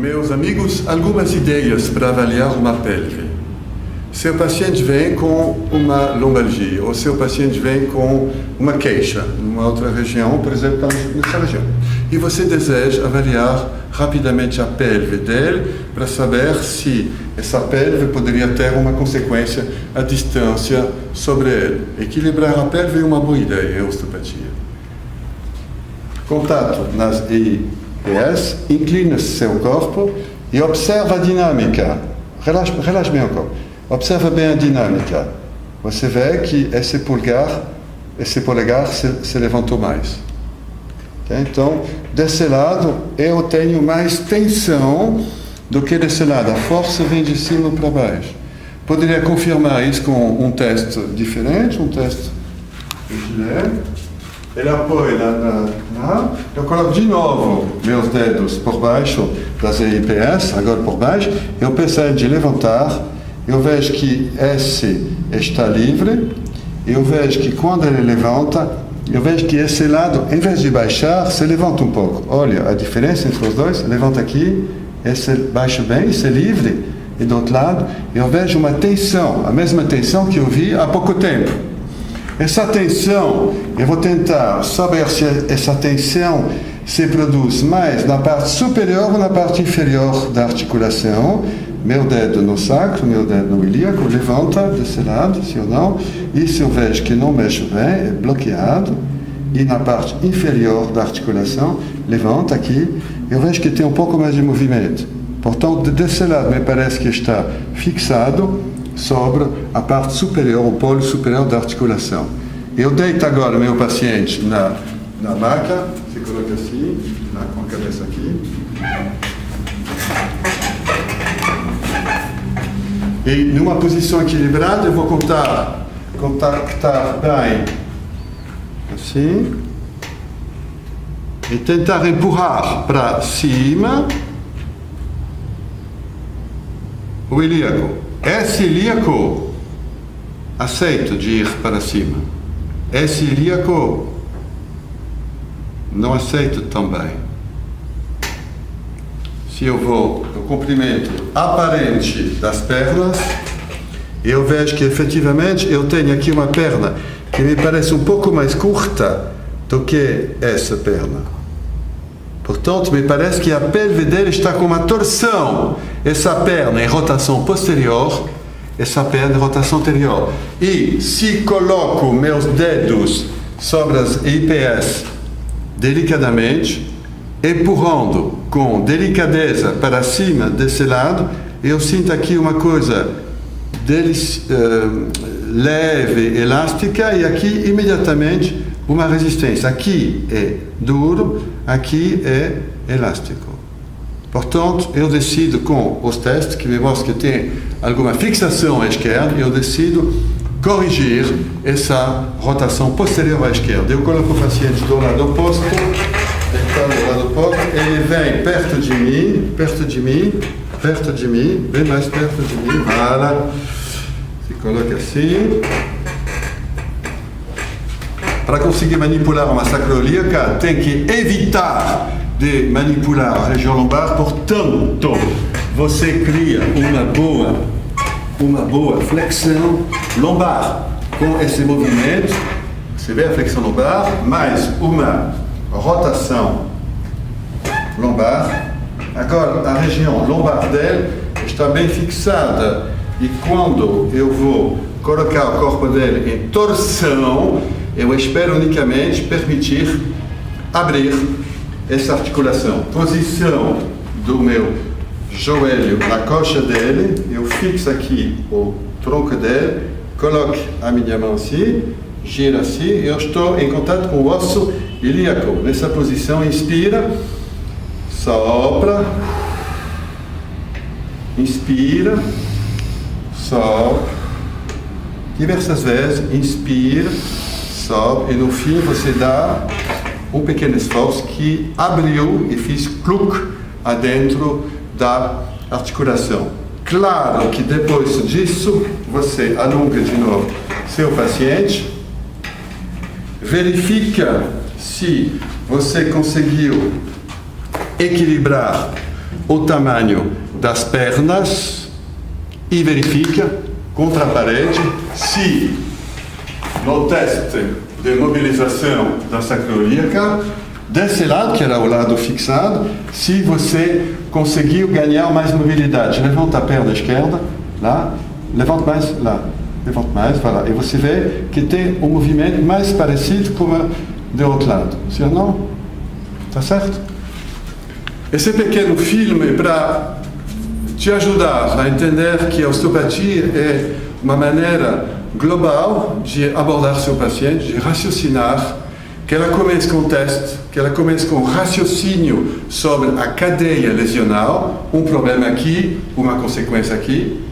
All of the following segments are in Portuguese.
Meus amigos, algumas ideias para avaliar uma pelve. Seu paciente vem com uma lombalgia, ou seu paciente vem com uma queixa, numa outra região, por exemplo, nessa região. E você deseja avaliar rapidamente a pelve dele para saber se essa pelve poderia ter uma consequência à distância sobre ele. Equilibrar a pelve é uma boa ideia em osteopatia. Contato nas IPS, inclina seu corpo e observa a dinâmica. Relaxe bem o corpo. Observa bem a dinâmica. Você vê que esse polegar se levantou mais. Okay? Então, desse lado, eu tenho mais tensão do que desse lado. A força vem de cima para baixo. Poderia confirmar isso com um teste diferente, um teste de Gillet. Ele apoia eu coloco de novo meus dedos por baixo das IPS, agora por baixo. Eu preciso de levantar. Eu vejo que esse está livre. Eu vejo que quando ele levanta, eu vejo que esse lado, em vez de baixar, se levanta um pouco. Olha a diferença entre os dois. Levanta aqui, esse baixa bem, esse é livre. E do outro lado, eu vejo uma tensão, a mesma tensão que eu vi há pouco tempo. Essa tensão, eu vou tentar saber se essa tensão se produz mais na parte superior ou na parte inferior da articulação. Meu dedo no sacro, meu dedo no ilíaco, levanta desse lado, sim ou não. E se eu vejo que não mexe bem, é bloqueado. E na parte inferior da articulação, levanta aqui. Eu vejo que tem um pouco mais de movimento. Portanto, desse lado, me parece que está fixado sobre a parte superior, o polo superior da articulação. Eu deito agora meu paciente na maca, se coloca assim, com a cabeça aqui. E numa posição equilibrada, eu vou contactar bem, assim, e tentar empurrar para cima o ilíaco. Esse ilíaco aceito de ir para cima. Esse ilíaco não aceito também. Se eu vou no comprimento aparente das pernas, eu vejo que efetivamente eu tenho aqui uma perna que me parece um pouco mais curta do que essa perna. Portanto, me parece que a pelve dele está com uma torção. Essa perna em rotação posterior, essa perna em rotação anterior. E se coloco meus dedos sobre as IPS delicadamente, empurrando com delicadeza para cima desse lado, eu sinto aqui uma coisa leve, elástica, e aqui imediatamente uma resistência. Aqui é duro, aqui é elástico. Portanto, eu decido com os testes que me mostram que tem alguma fixação à esquerda, eu decido corrigir essa rotação posterior à esquerda. Eu coloco o paciente do lado oposto, ele vem perto de mim, bem mais perto de mim, voilà. Se coloca assim. Para conseguir manipular uma sacroiliaca, tem que evitar de manipular a região lombar. Portanto, você cria uma boa flexão lombar. Com esse movimento, você vê a flexão lombar, mais uma rotação lombar. Agora, a região lombar dele está bem fixada. E quando eu vou colocar o corpo dele em torção, eu espero unicamente permitir abrir essa articulação. Posição do meu joelho na coxa dele, eu fixo aqui o tronco dele, coloco a minha mão assim, gira assim, eu estou em contato com o osso ilíaco. Nessa posição, inspira, sopra, inspira, sopra, diversas vezes, inspira, sobe, e no fim você dá um pequeno esforço que abriu e fiz cluc adentro da articulação. Claro que depois disso, você alonga de novo seu paciente, verifica se você conseguiu equilibrar o tamanho das pernas e verifica contra a parede se no teste de mobilização da sacroiliaca, desse lado, que era o lado fixado, se você conseguiu ganhar mais mobilidade. Levanta a perna esquerda, lá, levanta mais, lá, levanta mais, vai lá. E você vê que tem um movimento mais parecido com o do outro lado. Sim ou não? Tá certo? Esse pequeno filme para te ajudar a entender que a osteopatia é uma maneira global de abordar seu paciente, de raciocinar, que ela comece com teste, que ela comece com raciocínio sobre a cadeia lesional, um problema aqui, uma consequência aqui,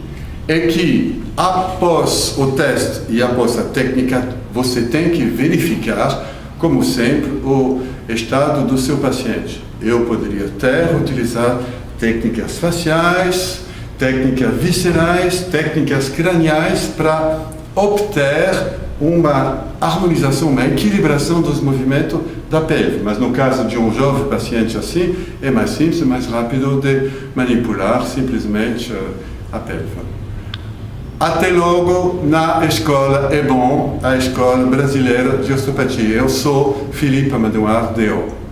e que após o teste e após a técnica, você tem que verificar, como sempre, o estado do seu paciente. Eu poderia até utilizar técnicas faciais, técnicas viscerais, técnicas craniais para obter uma harmonização, uma equilibração dos movimentos da pelve. Mas no caso de um jovem paciente assim, é mais simples, mais rápido de manipular simplesmente a pelve. Até logo na escola É Bom, a escola brasileira de osteopatia. Eu sou Filipe Amadouar Deo.